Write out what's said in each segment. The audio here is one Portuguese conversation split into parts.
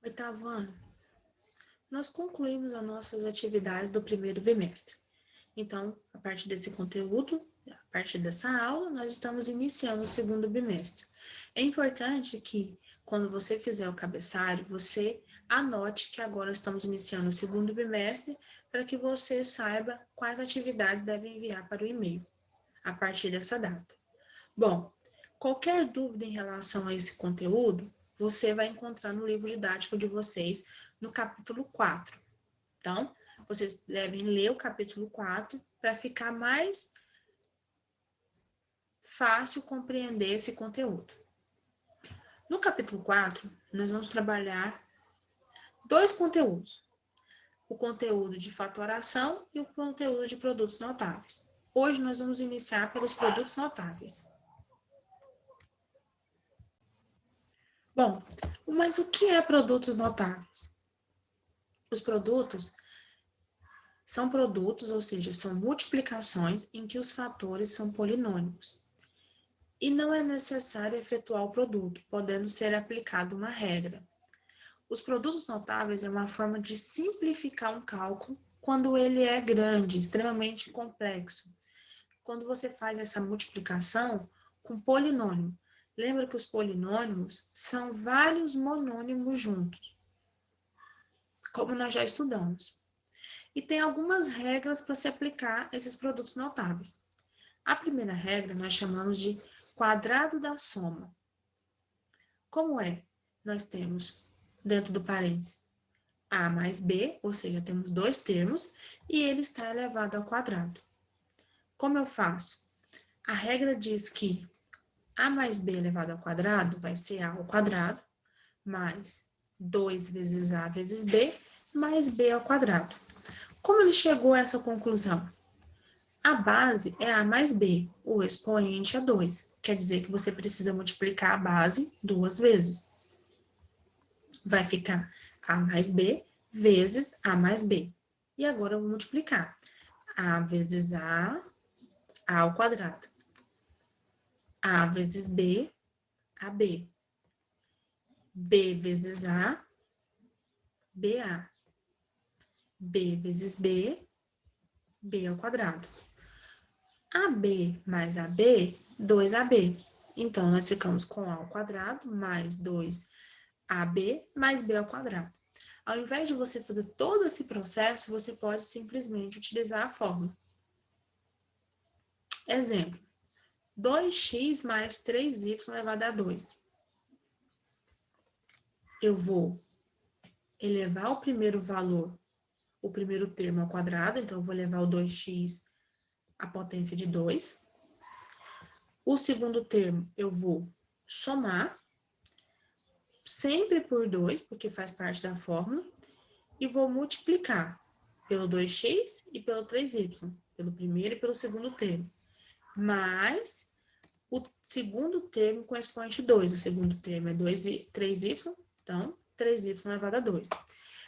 Oitavo ano, nós concluímos as nossas atividades do primeiro bimestre. Então, a partir desse conteúdo, a partir dessa aula, nós estamos iniciando o segundo bimestre. É importante que, quando você fizer o cabeçalho, você anote que agora estamos iniciando o segundo bimestre para que você saiba quais atividades deve enviar para o e-mail a partir dessa data. Bom, qualquer dúvida em relação a esse conteúdo, você vai encontrar no livro didático de vocês, no capítulo 4. Então, vocês devem ler o capítulo 4 para ficar mais fácil compreender esse conteúdo. No capítulo 4, nós vamos trabalhar dois conteúdos. O conteúdo de fatoração e o conteúdo de produtos notáveis. Hoje nós vamos iniciar pelos produtos notáveis. Bom, mas o que é produtos notáveis? Os produtos são produtos, ou seja, são multiplicações em que os fatores são polinômicos. E não é necessário efetuar o produto, podendo ser aplicada uma regra. Os produtos notáveis é uma forma de simplificar um cálculo quando ele é grande, extremamente complexo. Quando você faz essa multiplicação com polinômio. Lembra que os polinômios são vários monônimos juntos, como nós já estudamos. E tem algumas regras para se aplicar a esses produtos notáveis. A primeira regra nós chamamos de quadrado da soma. Como é? Nós temos, dentro do parênteses, A mais B, ou seja, temos dois termos, e ele está elevado ao quadrado. Como eu faço? A regra diz que A mais B elevado ao quadrado vai ser A ao quadrado, mais 2 vezes A vezes B, mais B ao quadrado. Como ele chegou a essa conclusão? A base é A mais B, o expoente é 2. Quer dizer que você precisa multiplicar a base duas vezes. Vai ficar A mais B vezes A mais B. E agora eu vou multiplicar. A vezes A ao quadrado. A vezes B, AB. B vezes A, BA. B vezes B, B ao quadrado. AB mais AB, 2AB. Então, nós ficamos com A ao quadrado mais 2AB mais B ao quadrado. Ao invés de você fazer todo esse processo, você pode simplesmente utilizar a fórmula. Exemplo, 2x mais 3y elevado a 2. Eu vou elevar o primeiro valor, o primeiro termo ao quadrado, então eu vou elevar o 2x à potência de 2. O segundo termo eu vou somar, sempre por 2, porque faz parte da fórmula, e vou multiplicar pelo 2x e pelo 3y, pelo primeiro e pelo segundo termo, mais o segundo termo com expoente 2. O segundo termo é 3y, então 3y elevado a 2.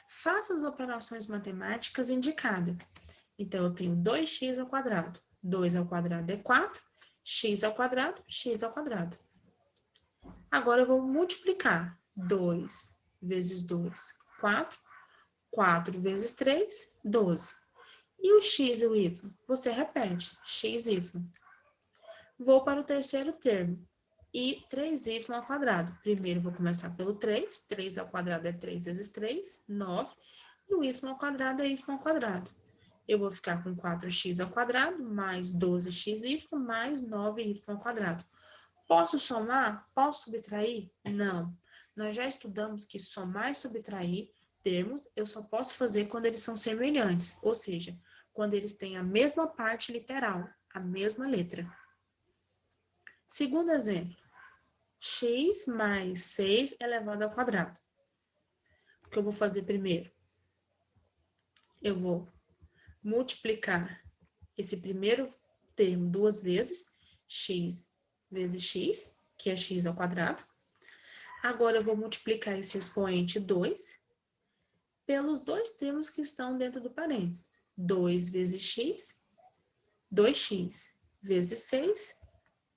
Faça as operações matemáticas indicadas. Então, eu tenho 2x ao quadrado. 2 ao quadrado é 4, x ao quadrado, x ao quadrado. Agora, eu vou multiplicar. 2 vezes 2, 4. 4 vezes 3, 12. E o x e o y? Você repete, x, y. Vou para o terceiro termo. E 3y ao quadrado. Primeiro, vou começar pelo 3. 3 ao quadrado é 3 vezes 3, 9. E o y ao quadrado é y ao quadrado. Eu vou ficar com 4x ao quadrado, mais 12xy, mais 9y ao quadrado. Posso somar? Posso subtrair? Não. Nós já estudamos que somar e subtrair termos eu só posso fazer quando eles são semelhantes, ou seja, quando eles têm a mesma parte literal, a mesma letra. Segundo exemplo, x mais 6 elevado ao quadrado. O que eu vou fazer primeiro? Eu vou multiplicar esse primeiro termo duas vezes, x vezes x, que é x ao quadrado. Agora, eu vou multiplicar esse expoente 2 pelos dois termos que estão dentro do parênteses. 2 vezes x, 2x vezes 6,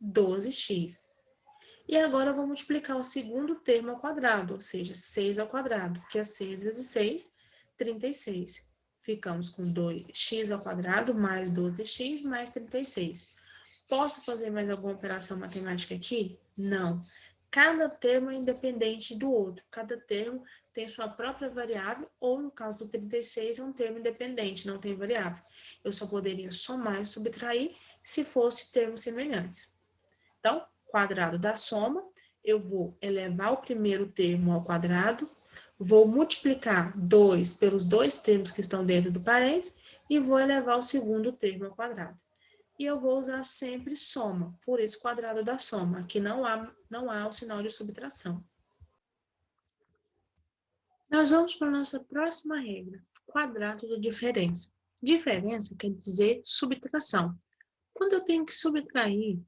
12x. E agora eu vou multiplicar o segundo termo ao quadrado, ou seja, 6 ao quadrado, que é 6 vezes 6, 36. Ficamos com 2x ao quadrado mais 12x mais 36. Posso fazer mais alguma operação matemática aqui? Não. Cada termo é independente do outro. Cada termo tem sua própria variável, ou no caso do 36, é um termo independente, não tem variável. Eu só poderia somar e subtrair se fosse termos semelhantes. Então, quadrado da soma, eu vou elevar o primeiro termo ao quadrado, vou multiplicar 2 pelos dois termos que estão dentro do parênteses e vou elevar o segundo termo ao quadrado. E eu vou usar sempre soma, por isso quadrado da soma. Aqui não há o sinal de subtração. Nós vamos para a nossa próxima regra, quadrado da diferença. Diferença quer dizer subtração. Quando eu tenho que subtrair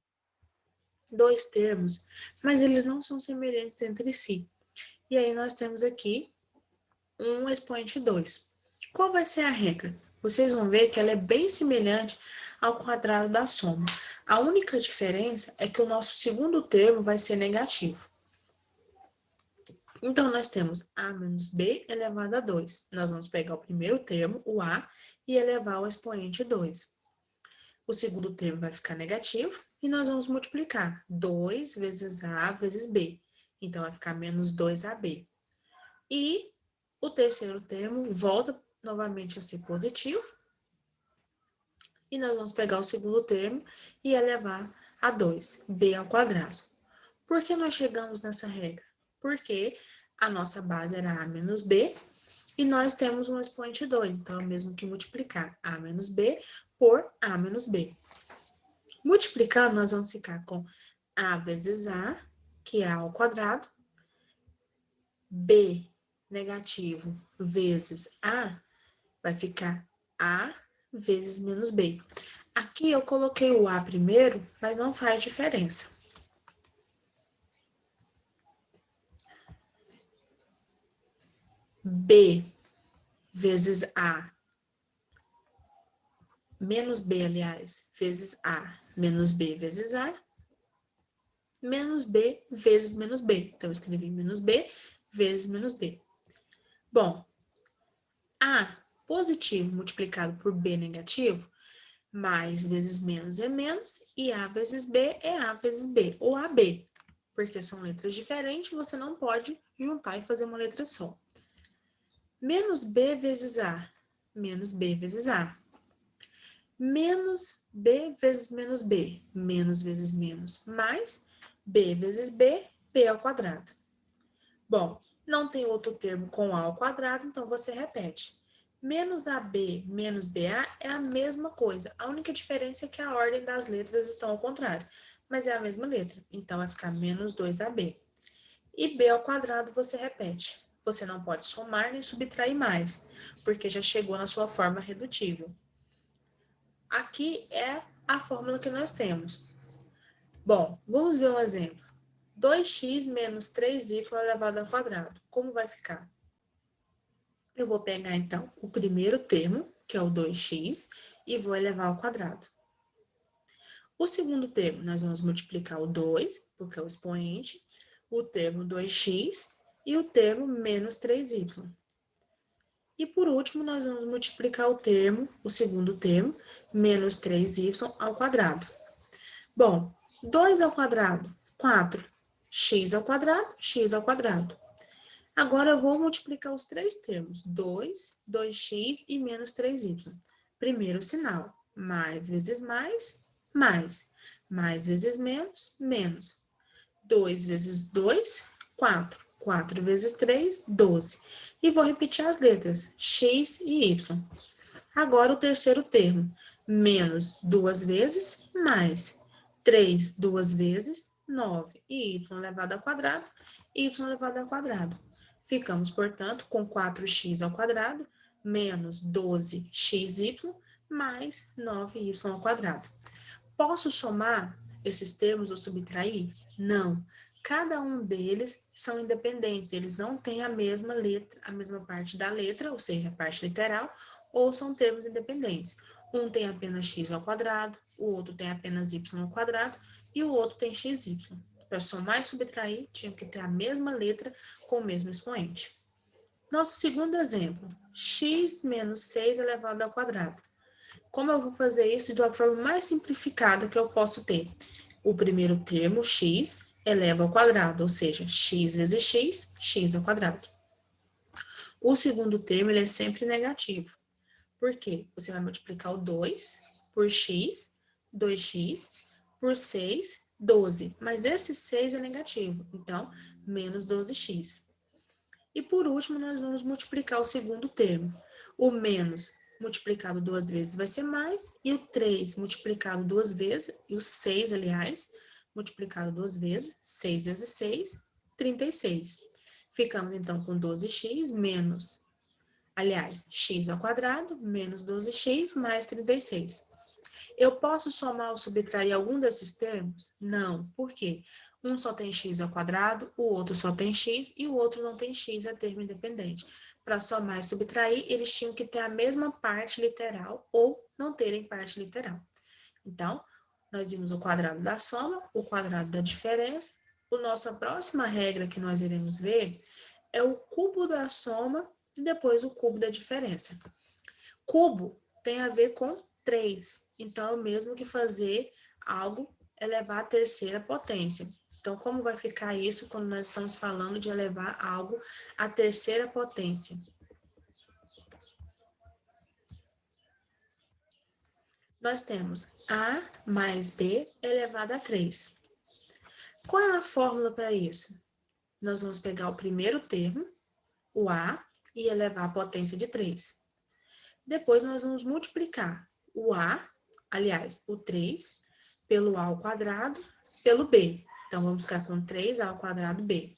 dois termos, mas eles não são semelhantes entre si. E aí nós temos aqui um expoente 2. Qual vai ser a regra? Vocês vão ver que ela é bem semelhante ao quadrado da soma. A única diferença é que o nosso segundo termo vai ser negativo. Então, nós temos a menos b elevado a 2. Nós vamos pegar o primeiro termo, o a, e elevar ao expoente 2. O segundo termo vai ficar negativo e nós vamos multiplicar 2 vezes a vezes b. Então, vai ficar menos 2ab. E o terceiro termo volta novamente a ser positivo. E nós vamos pegar o segundo termo e elevar a 2, b ao quadrado. Por que nós chegamos nessa regra? Porque a nossa base era a menos b e nós temos um expoente 2. Então, é o mesmo que multiplicar a menos b por a menos b. Multiplicando, nós vamos ficar com a vezes a, que é a ao quadrado, b negativo vezes a, vai ficar a vezes menos b. Aqui eu coloquei o a primeiro, mas não faz diferença. B vezes a, menos b, aliás, vezes a, menos b vezes a, menos b vezes menos b. Então, eu escrevi menos b vezes menos b. Bom, a positivo multiplicado por b negativo, mais vezes menos é menos, e a vezes b é a vezes b, ou ab. Porque são letras diferentes, você não pode juntar e fazer uma letra só. Menos b vezes a, menos b vezes a. Menos b vezes menos b, menos vezes menos, mais b vezes b, b ao quadrado. Bom, não tem outro termo com a ao quadrado, então você repete. Menos AB menos BA é a mesma coisa. A única diferença é que a ordem das letras estão ao contrário, mas é a mesma letra. Então, vai ficar menos 2AB. E B ao quadrado você repete. Você não pode somar nem subtrair mais, porque já chegou na sua forma redutível. Aqui é a fórmula que nós temos. Bom, vamos ver um exemplo. 2x menos 3y elevado ao quadrado. Como vai ficar? Eu vou pegar, então, o primeiro termo, que é o 2x, e vou elevar ao quadrado. O segundo termo, nós vamos multiplicar o 2, porque é o expoente, o termo 2x e o termo menos 3y. E, por último, nós vamos multiplicar o segundo termo, menos 3y ao quadrado. Bom, 2 ao quadrado, 4. X ao quadrado, x ao quadrado. Agora, eu vou multiplicar os três termos, 2, 2x e menos 3y. Primeiro sinal, mais vezes mais, mais. Mais vezes menos, menos. 2 vezes 2, 4. 4 vezes 3, 12. E vou repetir as letras, x e y. Agora, o terceiro termo, menos 2 vezes, mais. 3 duas vezes, 9. E y elevado ao quadrado, y elevado ao quadrado. Ficamos, portanto, com 4x ao quadrado menos 12xy mais 9y ao quadrado. Posso somar esses termos ou subtrair? Não. Cada um deles são independentes, eles não têm a mesma letra, a mesma parte da letra, ou seja, a parte literal, ou são termos independentes. Um tem apenas x ao quadrado, o outro tem apenas y ao quadrado e o outro tem xy. Para somar e subtrair, tinham que ter a mesma letra com o mesmo expoente. Nosso segundo exemplo, x menos 6 elevado ao quadrado. Como eu vou fazer isso de uma forma mais simplificada que eu posso ter? O primeiro termo, x, eleva ao quadrado, ou seja, x vezes x, x ao quadrado. O segundo termo, ele é sempre negativo. Por quê? Você vai multiplicar o 2 por x, 2x, por 6, 12. Mas esse 6 é negativo, então, menos 12x. E por último, nós vamos multiplicar o segundo termo. O menos multiplicado 2 vezes vai ser mais, e o 3 multiplicado 2 vezes, e o 6, aliás, multiplicado 2 vezes, 6 vezes 6, 36. Ficamos, então, com 12x menos, aliás, x ao quadrado, menos 12x mais 36. Eu posso somar ou subtrair algum desses termos? Não. Por quê? Um só tem x ao quadrado, o outro só tem x e o outro não tem x, é termo independente. Para somar e subtrair, eles tinham que ter a mesma parte literal ou não terem parte literal. Então, nós vimos o quadrado da soma, o quadrado da diferença. A nossa próxima regra que nós iremos ver é o cubo da soma e depois o cubo da diferença. Cubo tem a ver com 3. Então, é o mesmo que fazer algo elevar à terceira potência. Então, como vai ficar isso quando nós estamos falando de elevar algo à terceira potência? Nós temos A mais B elevado a 3. Qual é a fórmula para isso? Nós vamos pegar o primeiro termo, o A, e elevar a potência de 3. Depois, nós vamos multiplicar o A, aliás, o 3, pelo A ao quadrado, pelo B. Então, vamos ficar com 3A ao quadrado B.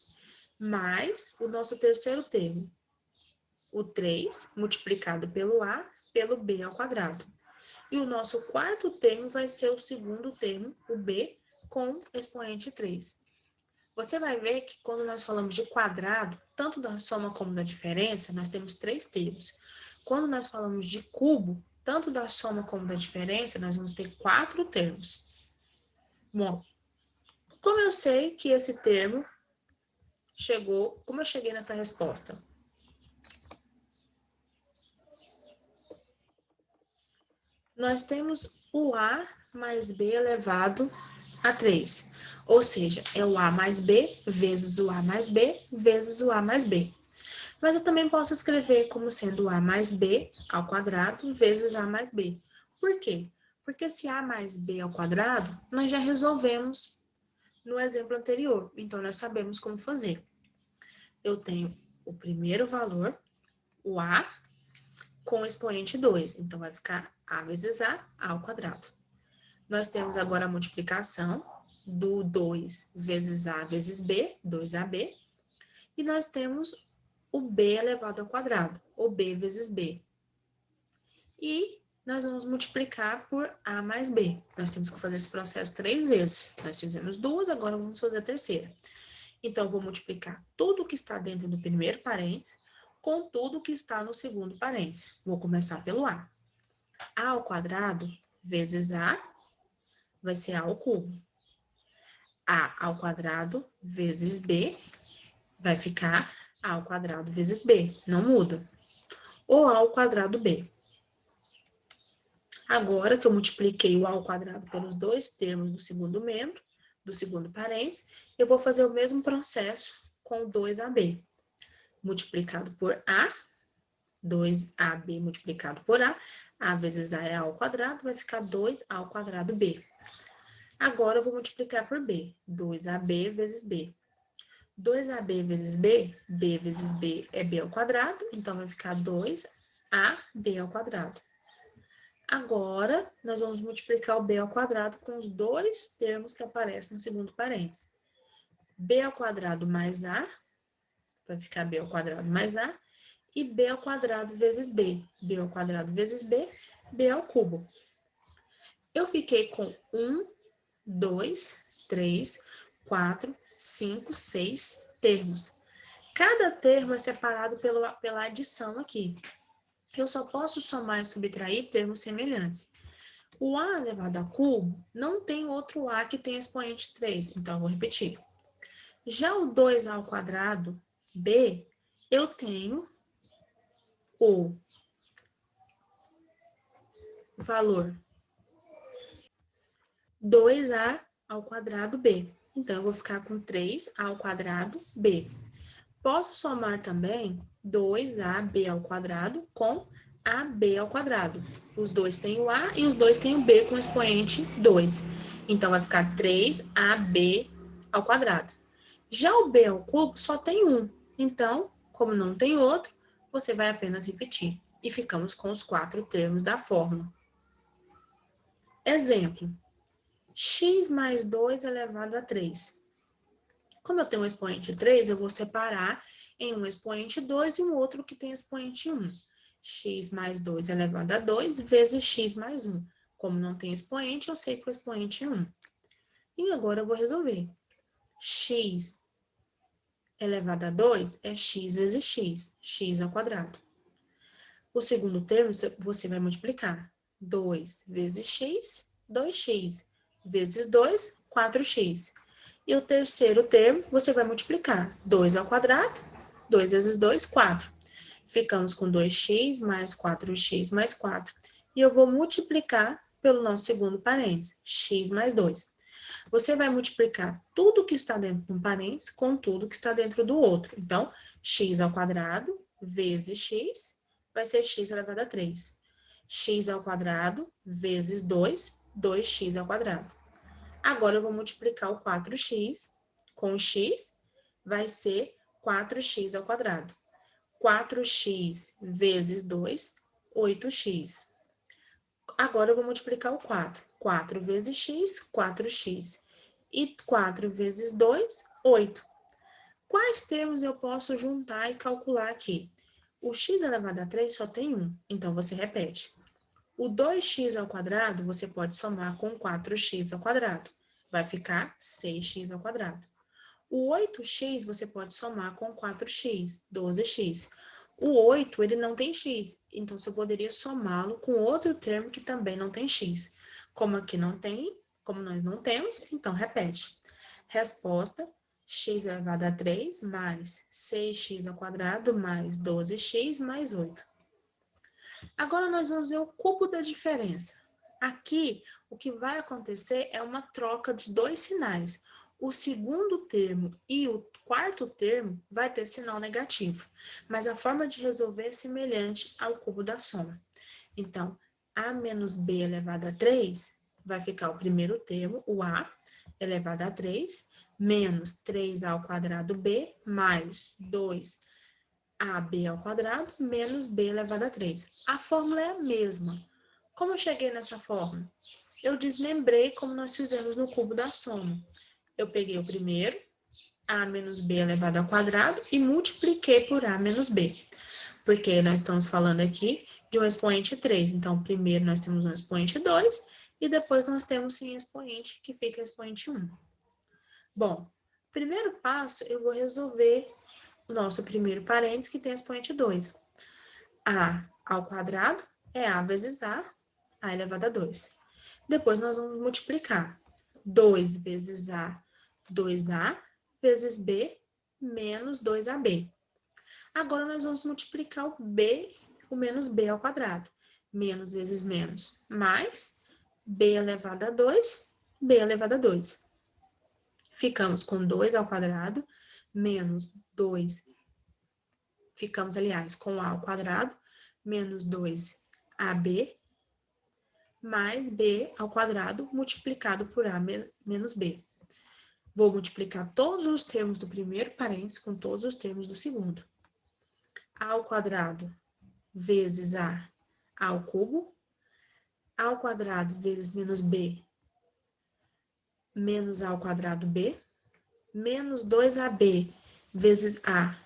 Mais o nosso terceiro termo, o 3 multiplicado pelo A, pelo B ao quadrado. E o nosso quarto termo vai ser o segundo termo, o B, com expoente 3. Você vai ver que quando nós falamos de quadrado, tanto da soma como da diferença, nós temos 3 termos. Quando nós falamos de cubo, tanto da soma como da diferença, nós vamos ter 4 termos. Bom, como eu sei que esse termo chegou, como eu cheguei nessa resposta? Nós temos o A mais B elevado a 3. Ou seja, é o A mais B vezes o A mais B vezes o A mais B. Mas eu também posso escrever como sendo A mais B ao quadrado vezes A mais B. Por quê? Porque esse A mais B ao quadrado, nós já resolvemos no exemplo anterior. Então, nós sabemos como fazer. Eu tenho o primeiro valor, o A, com o expoente 2. Então, vai ficar A vezes A ao quadrado. Nós temos agora a multiplicação do 2 vezes A vezes B, 2AB. E nós temos o B elevado ao quadrado, ou B vezes B. E nós vamos multiplicar por A mais B. Nós temos que fazer esse processo 3 vezes. Nós fizemos 2, agora vamos fazer a terceira. Então, vou multiplicar tudo que está dentro do primeiro parênteses com tudo que está no segundo parênteses. Vou começar pelo A. A ao quadrado vezes A vai ser A ao cubo. A ao quadrado vezes B vai ficar A ao quadrado vezes B. Não muda. Ou A ao quadrado B. Agora que eu multipliquei o A ao quadrado pelos dois termos do segundo membro, do segundo parênteses, eu vou fazer o mesmo processo com o 2AB. Multiplicado por A, 2AB multiplicado por A vezes A é A ao quadrado, vai ficar 2A ao quadrado B. Agora eu vou multiplicar por B, 2AB vezes B. 2AB vezes B, B vezes B é B ao quadrado, então vai ficar 2AB ao quadrado. Agora, nós vamos multiplicar o B ao quadrado com os dois termos que aparecem no segundo parênteses. B ao quadrado mais A, vai ficar B ao quadrado mais A, e B ao quadrado vezes B. B ao quadrado vezes B, B ao cubo. Eu fiquei com 1, 2, 3, 4, 5, 6 termos. Cada termo é separado pela adição aqui. Eu só posso somar e subtrair termos semelhantes. O A elevado ao cubo não tem outro A que tenha expoente 3, então eu vou repetir. Já o 2A ao quadrado, B, eu tenho o valor 2A ao quadrado B. Então, eu vou ficar com 3A ao quadrado B. Posso somar também 2AB ao quadrado com AB ao quadrado. Os dois têm o A e os dois têm o B com expoente 2. Então, vai ficar 3AB ao quadrado. Já o B ao cubo só tem um. Então, como não tem outro, você vai apenas repetir. E ficamos com os 4 termos da fórmula. Exemplo. X mais 2 elevado a 3. Como eu tenho um expoente 3, eu vou separar em um expoente 2 e um outro que tem expoente 1. X mais 2 elevado a 2 vezes x mais 1. Como não tem expoente, eu sei que o expoente é 1. E agora eu vou resolver. X elevado a 2 é x vezes x ao quadrado. O segundo termo, você vai multiplicar. 2 vezes x, 2x, vezes 2, 4x. E o terceiro termo, você vai multiplicar. 2 ao quadrado, 2 vezes 2, 4. Ficamos com 2x mais 4x mais 4. E eu vou multiplicar pelo nosso segundo parênteses, x mais 2. Você vai multiplicar tudo que está dentro de um parênteses com tudo que está dentro do outro. Então, x ao quadrado vezes x vai ser x elevado a 3. X ao quadrado vezes 2, 2x ao quadrado. Agora, eu vou multiplicar o 4x com x, vai ser 4x ao quadrado. 4x vezes 2, 8x. Agora, eu vou multiplicar o 4. 4 vezes x, 4x. E 4 vezes 2, 8. Quais termos eu posso juntar e calcular aqui? O x elevado a 3 só tem 1, então você repete. O 2x ao quadrado, você pode somar com 4x ao quadrado. Vai ficar 6x ao quadrado. O 8x você pode somar com 4x, 12x. O 8, ele não tem x, então você poderia somá-lo com outro termo que também não tem x. Como aqui não tem, como nós não temos, então repete. Resposta, x elevado a 3 mais 6x ao quadrado mais 12x mais 8. Agora, nós vamos ver o cubo da diferença. Aqui, o que vai acontecer é uma troca de dois sinais. O segundo termo e o quarto termo vai ter sinal negativo, mas a forma de resolver é semelhante ao cubo da soma. Então, a menos b elevado a 3 vai ficar o primeiro termo, o a elevado a 3, menos 3a ao quadrado b, mais 2ab ao quadrado menos b elevado a 3. A fórmula é a mesma. Como eu cheguei nessa fórmula? Eu desmembrei como nós fizemos no cubo da soma. Eu peguei o primeiro, a menos b elevado ao quadrado, e multipliquei por a menos b. Porque nós estamos falando aqui de um expoente 3. Então, primeiro nós temos um expoente 2, e depois nós temos sem expoente, que fica expoente 1. Bom, primeiro passo, eu vou resolver o nosso primeiro parênteses, que tem expoente 2. A ao quadrado é a vezes a elevado a 2. Depois, nós vamos multiplicar 2 vezes a, 2a, vezes b, menos 2ab. Agora, nós vamos multiplicar o b, o menos b ao quadrado. Menos vezes menos, mais b elevado a 2, b elevado a 2. Ficamos com 2 ao quadrado, menos 2. Ficamos, aliás, com a ao quadrado, menos 2ab, mais b ao quadrado, multiplicado por a menos b. Vou multiplicar todos os termos do primeiro parênteses com todos os termos do segundo. A ao quadrado vezes a ao cubo, a ao quadrado vezes menos b, menos a ao quadrado b, menos 2ab vezes a,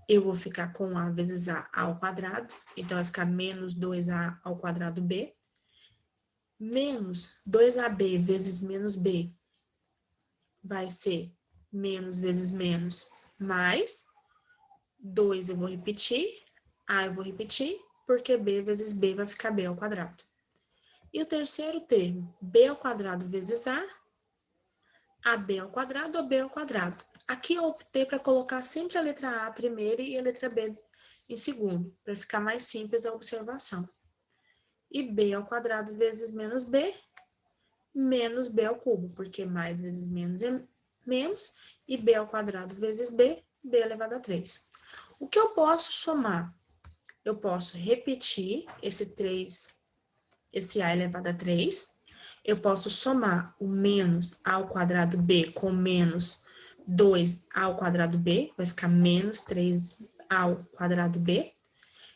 eu vou ficar com a vezes a ao quadrado, então vai ficar menos 2a ao quadrado b, menos 2ab vezes menos b, vai ser menos vezes menos, mais 2 eu vou repetir, a eu vou repetir, porque b vezes b vai ficar b ao quadrado. E o terceiro termo, b ao quadrado vezes a, ab ao quadrado ou b ao quadrado. Aqui eu optei para colocar sempre a letra A primeiro e a letra B em segundo, para ficar mais simples a observação. E b ao quadrado vezes menos b ao cubo, porque mais vezes menos é menos, e b ao quadrado vezes b elevado a 3. O que eu posso somar? Eu posso repetir esse a elevado a 3, eu posso somar o menos a ao quadrado b com menos 2 ao quadrado b, vai ficar menos 3 ao quadrado b.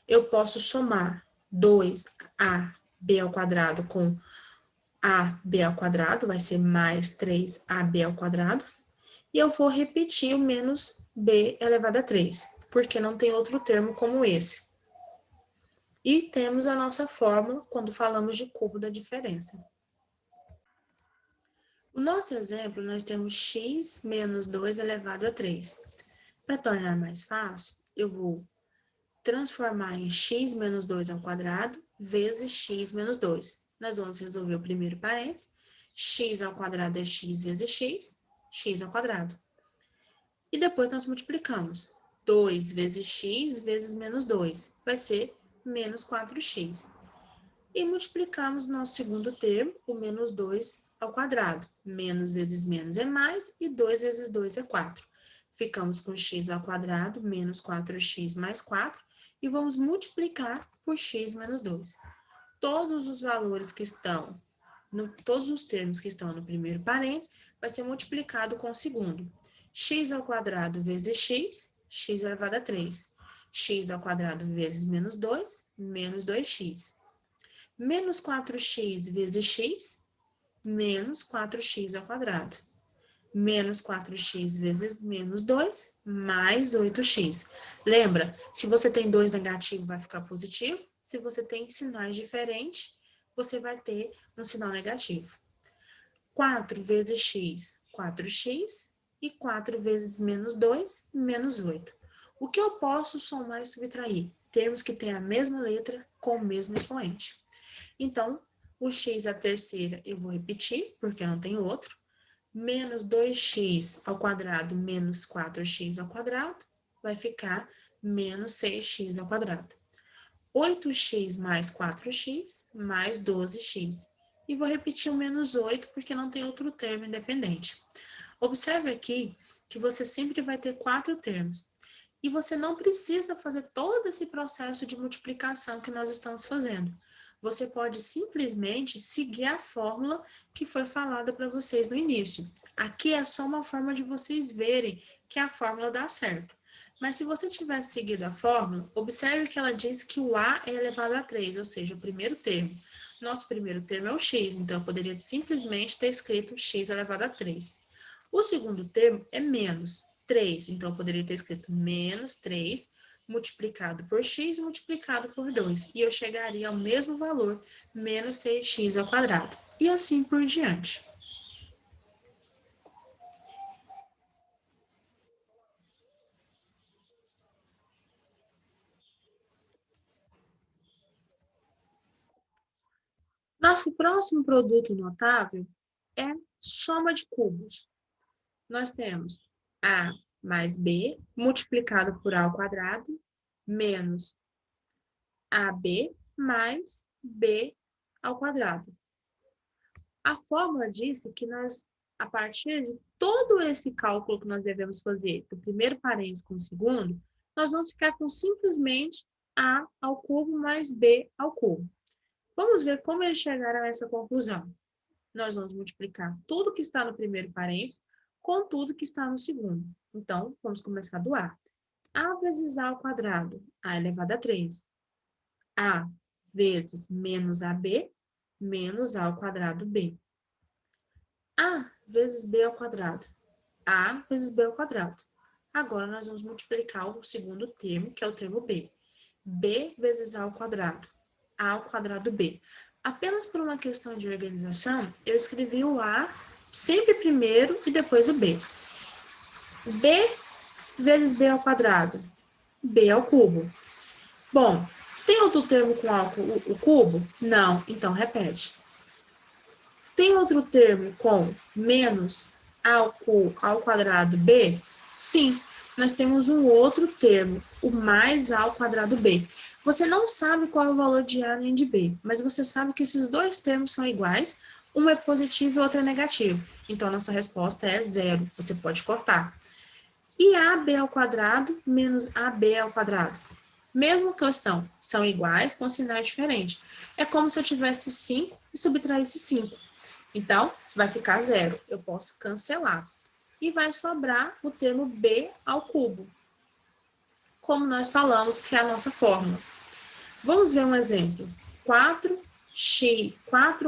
Eu posso somar 2ab ao quadrado com ab ao quadrado, vai ser mais 3ab ao quadrado. E eu vou repetir o menos b elevado a 3, porque não tem outro termo como esse. E temos a nossa fórmula quando falamos de cubo da diferença. No nosso exemplo, nós temos x menos 2 elevado a 3. Para tornar mais fácil, eu vou transformar em x menos 2 ao quadrado vezes x menos 2. Nós vamos resolver o primeiro parênteses. X ao quadrado é x vezes x ao quadrado. E depois nós multiplicamos. 2 vezes x vezes menos 2. Vai ser menos 4x. E multiplicamos nosso segundo termo, o menos 2 ao quadrado. Menos vezes menos é mais, e 2 vezes 2 é 4. Ficamos com x ao quadrado, menos 4x mais 4, e vamos multiplicar por x menos 2. Todos os valores que estão, todos os termos que estão no primeiro parênteses, vai ser multiplicado com o segundo. X ao quadrado vezes x elevado a 3. X ao quadrado vezes menos 2, menos 2x. Menos 4x vezes x, menos 4x ao quadrado. Menos 4x vezes menos 2, mais 8x. Lembra, se você tem 2 negativo, vai ficar positivo. Se você tem sinais diferentes, você vai ter um sinal negativo. 4 vezes x, 4x. E 4 vezes menos 2, menos 8. O que eu posso somar e subtrair? Termos que têm a mesma letra com o mesmo expoente. Então, o x à terceira eu vou repetir, porque não tem outro. Menos 2x ao quadrado menos 4x ao quadrado vai ficar menos 6x ao quadrado. 8x mais 4x mais 12x. E vou repetir o menos 8 porque não tem outro termo independente. Observe aqui que você sempre vai ter 4 termos. E você não precisa fazer todo esse processo de multiplicação que nós estamos fazendo. Você pode simplesmente seguir a fórmula que foi falada para vocês no início. Aqui é só uma forma de vocês verem que a fórmula dá certo. Mas se você tivesse seguido a fórmula, observe que ela diz que o A é elevado a 3, ou seja, o primeiro termo. Nosso primeiro termo é o x, então eu poderia simplesmente ter escrito x elevado a 3. O segundo termo é menos 3, então eu poderia ter escrito menos 3 multiplicado por x multiplicado por 2. E eu chegaria ao mesmo valor, menos 6x ao quadrado. E assim por diante. Nosso próximo produto notável é soma de cubos. Nós temos a mais b multiplicado por a ao quadrado menos ab mais b ao quadrado. A fórmula disse que nós, a partir de todo esse cálculo que nós devemos fazer, do primeiro parênteses com o segundo, nós vamos ficar com simplesmente a ao cubo mais b ao cubo. Vamos ver como eles chegaram a essa conclusão. Nós vamos multiplicar tudo que está no primeiro parênteses com tudo que está no segundo. Então, vamos começar do A. A vezes A ao quadrado, A elevado a 3. A vezes menos AB, menos A ao quadrado B. A vezes B ao quadrado, A vezes B ao quadrado. Agora, nós vamos multiplicar o segundo termo, que é o termo B. B vezes A ao quadrado, A ao quadrado B. Apenas por uma questão de organização, eu escrevi o A sempre primeiro e depois o B. B vezes B ao quadrado, B ao cubo. Bom, tem outro termo com o cubo? Não, então repete. Tem outro termo com menos a ao quadrado b? Sim, nós temos um outro termo, o mais a ao quadrado b. Você não sabe qual é o valor de a nem de b, mas você sabe que esses dois termos são iguais, um é positivo e outro é negativo. Então, a nossa resposta é zero. Você pode cortar. E ab ao quadrado menos ab ao quadrado? Mesma questão, são iguais com sinais diferentes. É como se eu tivesse 5 e subtraísse 5. Então, vai ficar zero. Eu posso cancelar. E vai sobrar o termo b ao cubo, como nós falamos que é a nossa fórmula. Vamos ver um exemplo. 4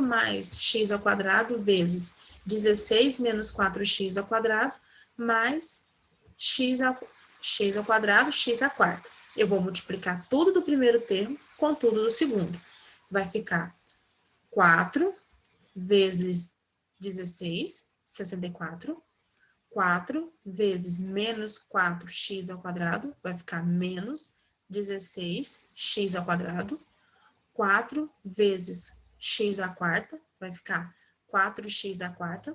mais x ao quadrado vezes 16 menos 4x ao quadrado mais x ao quadrado, x à quarta. Eu vou multiplicar tudo do primeiro termo com tudo do segundo. Vai ficar 4 vezes 16, 64. 4 vezes menos 4x ao quadrado, vai ficar menos 16x ao quadrado. 4 vezes x à quarta, vai ficar 4x à quarta.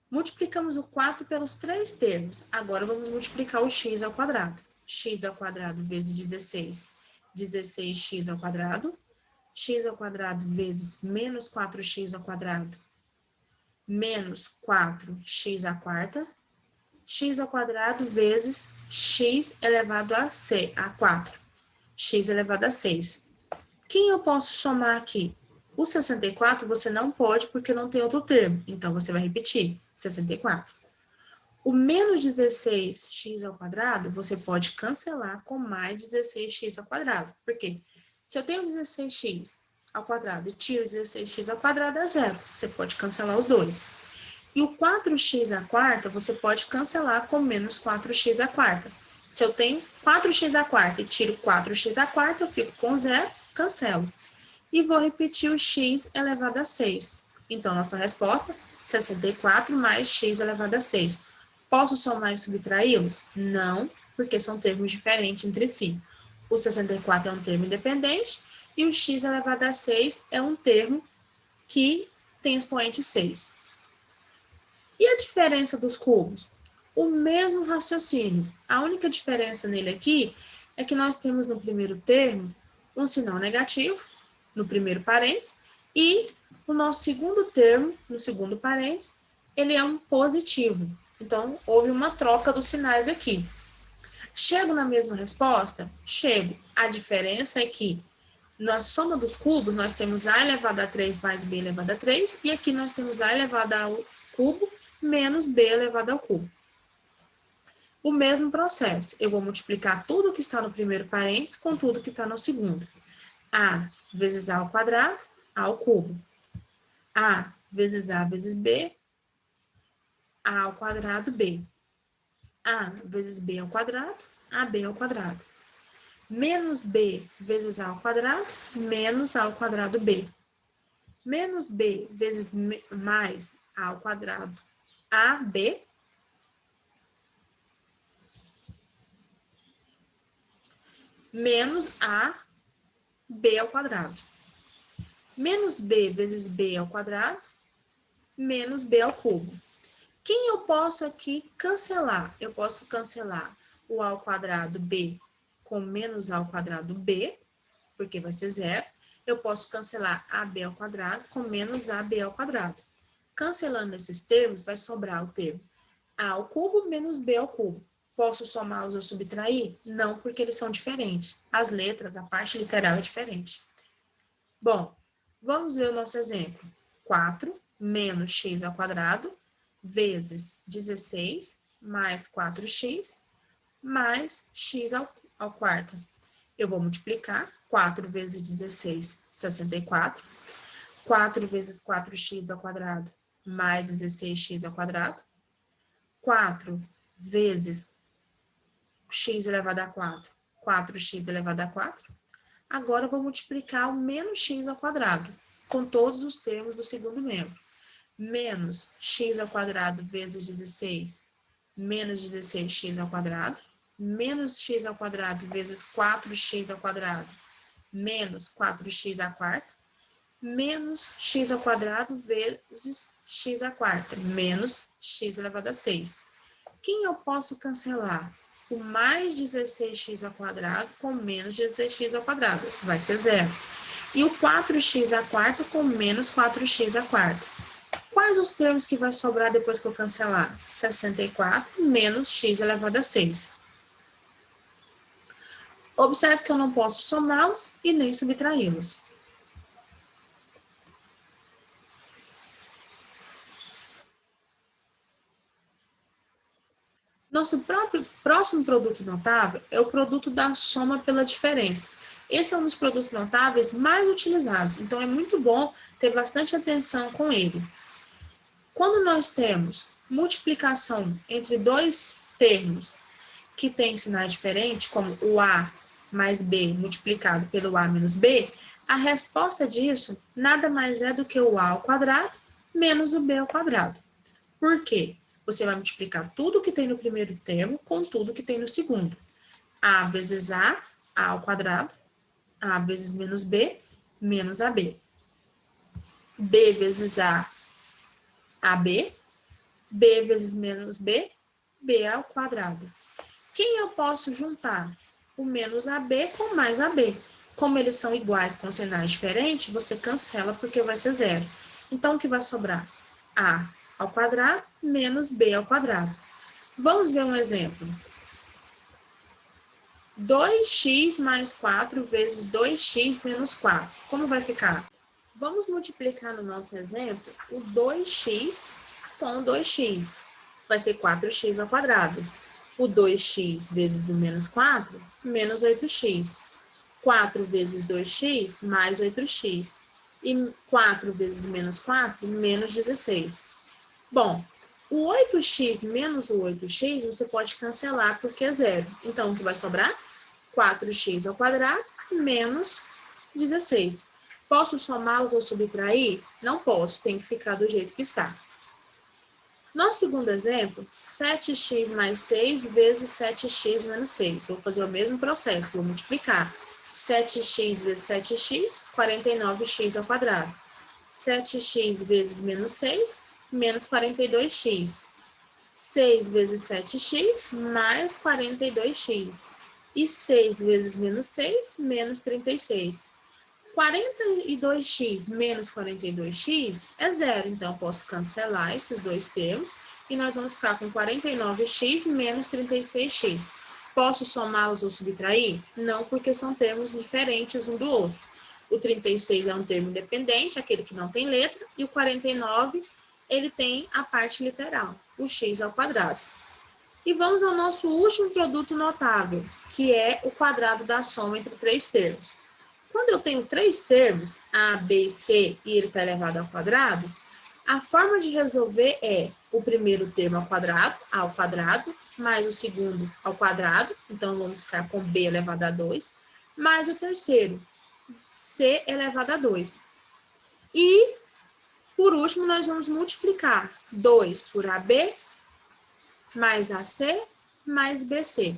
Multiplicamos o 4 pelos três termos. Agora, vamos multiplicar o x ao quadrado. X ao quadrado vezes 16, 16x ao quadrado. X ao quadrado vezes menos 4x ao quadrado, menos 4x à quarta. X ao quadrado vezes x elevado a 4. X elevado a 6. Quem eu posso somar aqui? O 64 você não pode porque não tem outro termo. Então, você vai repetir, 64. O menos 16x ao quadrado, você pode cancelar com mais 16x ao quadrado. Por quê? Se eu tenho 16x ao quadrado e tiro 16x ao quadrado, é zero. Você pode cancelar os dois. E o 4x à quarta, você pode cancelar com menos 4x à quarta. Se eu tenho 4x à quarta e tiro 4x à quarta, eu fico com zero, cancelo. E vou repetir o x elevado a 6. Então, nossa resposta, 64 mais x elevado a 6. Posso somar e subtraí-los? Não, porque são termos diferentes entre si. O 64 é um termo independente e o x elevado a 6 é um termo que tem expoente 6. E a diferença dos cubos? O mesmo raciocínio. A única diferença nele aqui é que nós temos no primeiro termo um sinal negativo, no primeiro parênteses, e o nosso segundo termo, no segundo parênteses, ele é um positivo. Então, houve uma troca dos sinais aqui. Chego na mesma resposta? Chego. A diferença é que na soma dos cubos, nós temos a elevado a 3 mais b elevado a 3, e aqui nós temos a elevado ao cubo menos b elevado ao cubo. O mesmo processo, eu vou multiplicar tudo que está no primeiro parênteses com tudo que está no segundo. A vezes a ao quadrado, a ao cubo. A vezes b, a ao quadrado, b. A vezes b ao quadrado, ab ao quadrado. Menos b vezes a ao quadrado, menos a ao quadrado b. Menos b vezes mais a ao quadrado, ab. Menos a b ao quadrado. Menos b vezes b ao quadrado, menos b ao cubo. Quem eu posso aqui cancelar? Eu posso cancelar o a ao quadrado b com menos a ao quadrado b, porque vai ser zero. Eu posso cancelar ab ao quadrado com menos ab ao quadrado. Cancelando esses termos, vai sobrar o termo a ao cubo menos b ao cubo. Posso somá-los ou subtrair? Não, porque eles são diferentes. As letras, a parte literal é diferente. Bom, vamos ver o nosso exemplo. 4 menos x ao quadrado vezes 16 mais 4x mais x ao quarto. Eu vou multiplicar 4 vezes 16, 64. 4 vezes 4x ao quadrado mais 16x ao quadrado. 4 vezes x elevado a 4, 4x elevado a 4. Agora, eu vou multiplicar o menos x ao quadrado, com todos os termos do segundo membro. Menos x ao quadrado vezes 16, menos 16x ao quadrado. Menos x ao quadrado vezes 4x ao quadrado, menos 4x à quarta. menos x ao quadrado vezes x à quarta, menos x elevado a 6. Quem eu posso cancelar? O mais 16x ao quadrado com menos 16x ao quadrado, vai ser zero. E o 4x à quarta com menos 4x à quarta. Quais os termos que vai sobrar depois que eu cancelar? 64 menos x elevado a 6. Observe que eu não posso somá-los e nem subtraí-los. Nosso próximo produto notável é o produto da soma pela diferença. Esse é um dos produtos notáveis mais utilizados, então é muito bom ter bastante atenção com ele. Quando nós temos multiplicação entre dois termos que têm sinais diferentes, como o A mais B multiplicado pelo A menos B, a resposta disso nada mais é do que o A ao quadrado menos o B ao quadrado. Por quê? Você vai multiplicar tudo que tem no primeiro termo com tudo que tem no segundo. A vezes A ao quadrado, A vezes menos B, menos AB. B vezes A, AB, B vezes menos B, B ao quadrado. Quem eu posso juntar? O menos AB com mais AB. Como eles são iguais com sinais diferentes, você cancela porque vai ser zero. Então, o que vai sobrar? A ao quadrado menos B ao quadrado. Vamos ver um exemplo. 2x mais 4 vezes 2x menos 4. Como vai ficar? Vamos multiplicar no nosso exemplo o 2x com 2x. Vai ser 4x ao quadrado. O 2x vezes o menos 4, menos 8x. 4 vezes 2x, mais 8x. E 4 vezes menos 4, menos 16. Bom, o 8x menos o 8x você pode cancelar porque é zero. Então, o que vai sobrar? 4x ao quadrado menos 16. Posso somá-los ou subtrair? Não posso, tem que ficar do jeito que está. Nosso segundo exemplo, 7x mais 6 vezes 7x menos 6. Vou fazer o mesmo processo, vou multiplicar. 7x vezes 7x, 49x ao quadrado. 7x vezes menos 6, menos 42x. 6 vezes 7x, mais 42x. E 6 vezes menos 6, menos 36. 42x menos 42x é zero, então eu posso cancelar esses dois termos e nós vamos ficar com 49x menos 36x. Posso somá-los ou subtrair? Não, porque são termos diferentes um do outro. O 36 é um termo independente, aquele que não tem letra, e o 49, ele tem a parte literal, o x ao quadrado. E vamos ao nosso último produto notável, que é o quadrado da soma entre três termos. Quando eu tenho três termos, A, B e C, e ele está elevado ao quadrado, a forma de resolver é o primeiro termo ao quadrado, A ao quadrado, mais o segundo ao quadrado, então vamos ficar com B elevado a 2, mais o terceiro, C elevado a 2. E, por último, nós vamos multiplicar 2 por AB, mais AC, mais BC.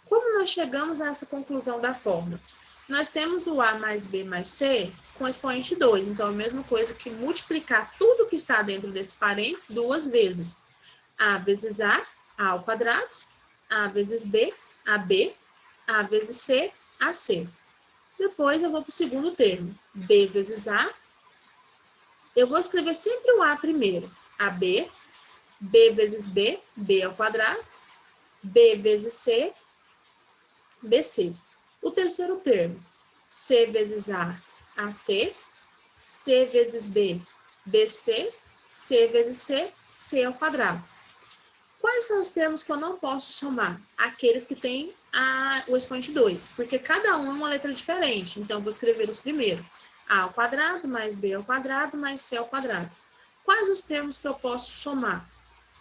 Como nós chegamos a essa conclusão da fórmula? Nós temos o A mais B mais C com expoente 2. Então, é a mesma coisa que multiplicar tudo que está dentro desse parênteses duas vezes. A vezes A ao quadrado. A vezes B, AB. A vezes C, AC. Depois, eu vou para o segundo termo. B vezes A. Eu vou escrever sempre o A primeiro. AB. B vezes B, B ao quadrado. B vezes C, BC. O terceiro termo, C vezes A, AC, C vezes B, BC, C vezes C, C ao quadrado. Quais são os termos que eu não posso somar? Aqueles que têm o expoente 2, porque cada um é uma letra diferente. Então, eu vou escrever os primeiros. A ao quadrado, mais B ao quadrado, mais C ao quadrado. Quais os termos que eu posso somar?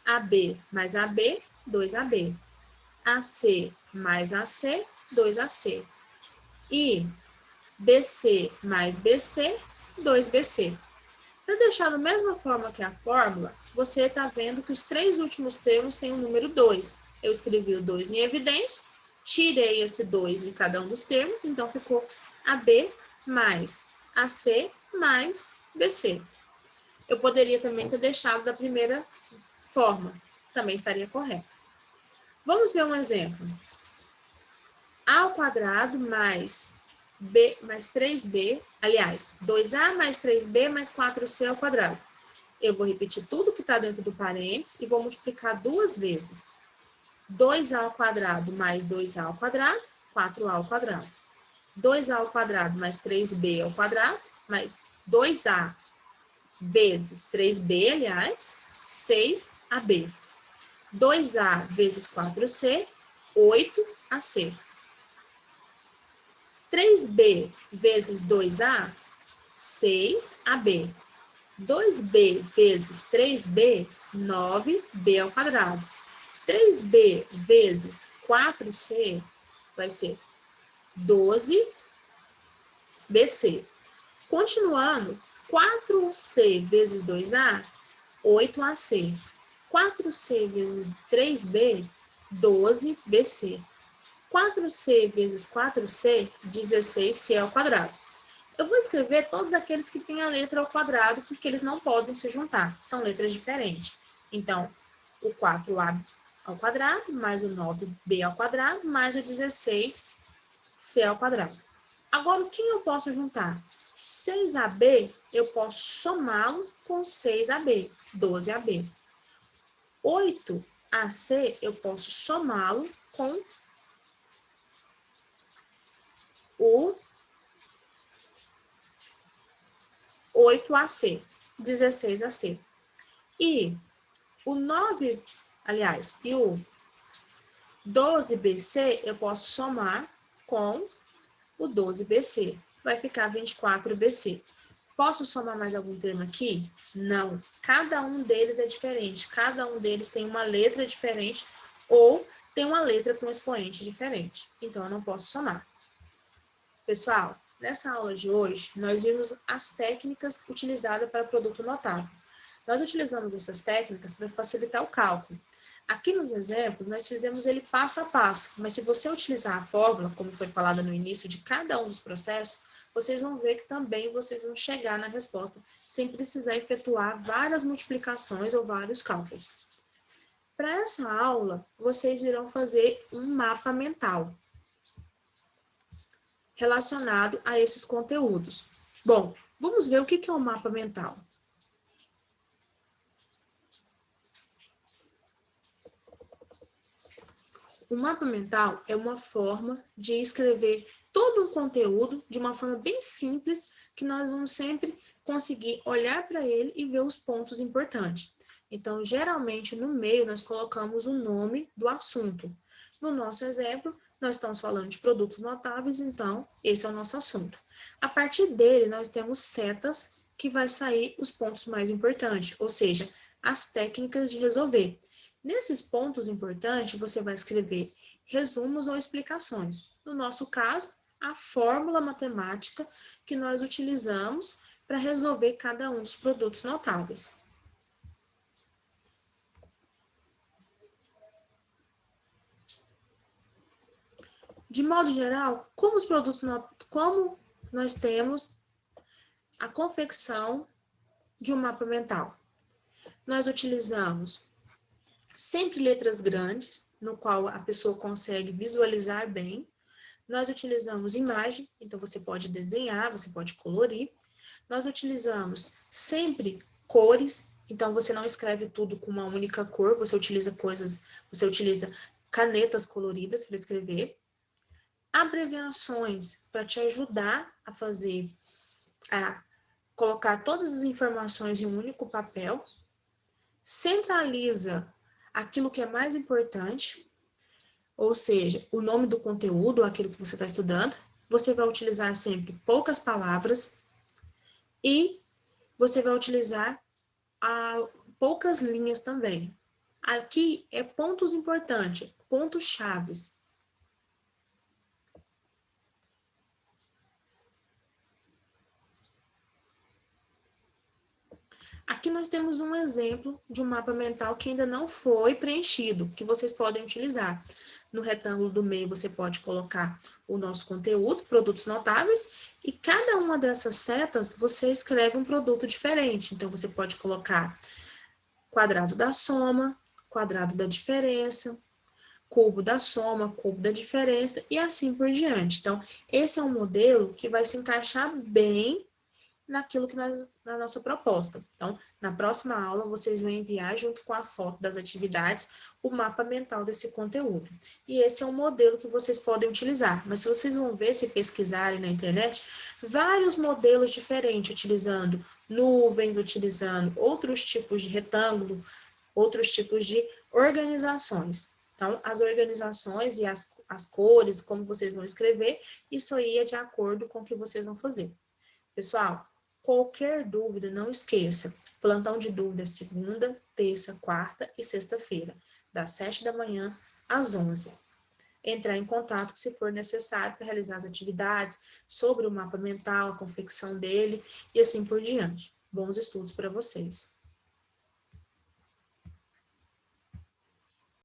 AB mais AB, 2AB. AC mais AC, 2AC. E BC mais BC, 2BC. Para deixar da mesma forma que a fórmula, você está vendo que os três últimos termos têm o número 2. Eu escrevi o 2 em evidência, tirei esse 2 de cada um dos termos, então ficou AB mais AC mais BC. Eu poderia também ter deixado da primeira forma, também estaria correto. Vamos ver um exemplo. A ao quadrado mais B mais 3B, aliás, 2A mais 3B mais 4C ao quadrado. Eu vou repetir tudo que está dentro do parênteses e vou multiplicar duas vezes. 2A ao quadrado mais 2A ao quadrado, 4A ao quadrado. 2A ao quadrado mais 3B ao quadrado, mais 2A vezes 3B, aliás, 6AB. 2A vezes 4C, 8AC. 3B vezes 2A, 6AB. 2B vezes 3B, 9B ao quadrado. 3B vezes 4C vai ser 12BC. Continuando, 4C vezes 2A, 8AC. 4C vezes 3B, 12BC. 4C vezes 4C, 16C ao quadrado. Eu vou escrever todos aqueles que têm a letra ao quadrado, porque eles não podem se juntar, são letras diferentes. Então, o 4A ao quadrado, mais o 9B ao quadrado, mais o 16C ao quadrado. Agora, o que eu posso juntar? 6AB, eu posso somá-lo com 6AB, 12AB. 8AC, eu posso somá-lo com o 8AC, 16AC. E o 9, aliás, e o 12BC, eu posso somar com o 12BC. Vai ficar 24BC. Posso somar mais algum termo aqui? Não. Cada um deles é diferente. Cada um deles tem uma letra diferente ou tem uma letra com um expoente diferente. Então, eu não posso somar. Pessoal, nessa aula de hoje, nós vimos as técnicas utilizadas para produto notável. Nós utilizamos essas técnicas para facilitar o cálculo. Aqui nos exemplos, nós fizemos ele passo a passo, mas se você utilizar a fórmula, como foi falada no início de cada um dos processos, vocês vão ver que também vocês vão chegar na resposta sem precisar efetuar várias multiplicações ou vários cálculos. Para essa aula, vocês irão fazer um mapa mental relacionado a esses conteúdos. Bom, vamos ver o que é um mapa mental. O mapa mental é uma forma de escrever todo um conteúdo de uma forma bem simples, que nós vamos sempre conseguir olhar para ele e ver os pontos importantes. Então, geralmente, no meio, nós colocamos o nome do assunto. No nosso exemplo, nós estamos falando de produtos notáveis, então, esse é o nosso assunto. A partir dele, nós temos setas que vai sair os pontos mais importantes, ou seja, as técnicas de resolver. Nesses pontos importantes, você vai escrever resumos ou explicações. No nosso caso, a fórmula matemática que nós utilizamos para resolver cada um dos produtos notáveis. De modo geral, como nós temos a confecção de um mapa mental? Nós utilizamos sempre letras grandes, no qual a pessoa consegue visualizar bem. Nós utilizamos imagem, então você pode desenhar, você pode colorir. Nós utilizamos sempre cores, então você não escreve tudo com uma única cor, você utiliza canetas coloridas para escrever. Abreviações para te ajudar a colocar todas as informações em um único papel. Centraliza aquilo que é mais importante, ou seja, o nome do conteúdo, aquilo que você está estudando. Você vai utilizar sempre poucas palavras e você vai utilizar poucas linhas também. Aqui é pontos importantes, pontos chaves. Aqui nós temos um exemplo de um mapa mental que ainda não foi preenchido, que vocês podem utilizar. No retângulo do meio, você pode colocar o nosso conteúdo, produtos notáveis, e cada uma dessas setas, você escreve um produto diferente. Então, você pode colocar quadrado da soma, quadrado da diferença, cubo da soma, cubo da diferença, e assim por diante. Então, esse é um modelo que vai se encaixar bem naquilo que na nossa proposta. Então, na próxima aula, vocês vão enviar, junto com a foto das atividades, o mapa mental desse conteúdo. E esse é um modelo que vocês podem utilizar. Mas se vocês vão ver, se pesquisarem na internet, vários modelos diferentes, utilizando nuvens, utilizando outros tipos de retângulo, outros tipos de organizações. Então, as organizações e as cores, como vocês vão escrever, isso aí é de acordo com o que vocês vão fazer. Pessoal, qualquer dúvida, não esqueça, plantão de dúvidas segunda, terça, quarta e sexta-feira, das 7 da manhã às 11. Entrar em contato se for necessário para realizar as atividades sobre o mapa mental, a confecção dele e assim por diante. Bons estudos para vocês.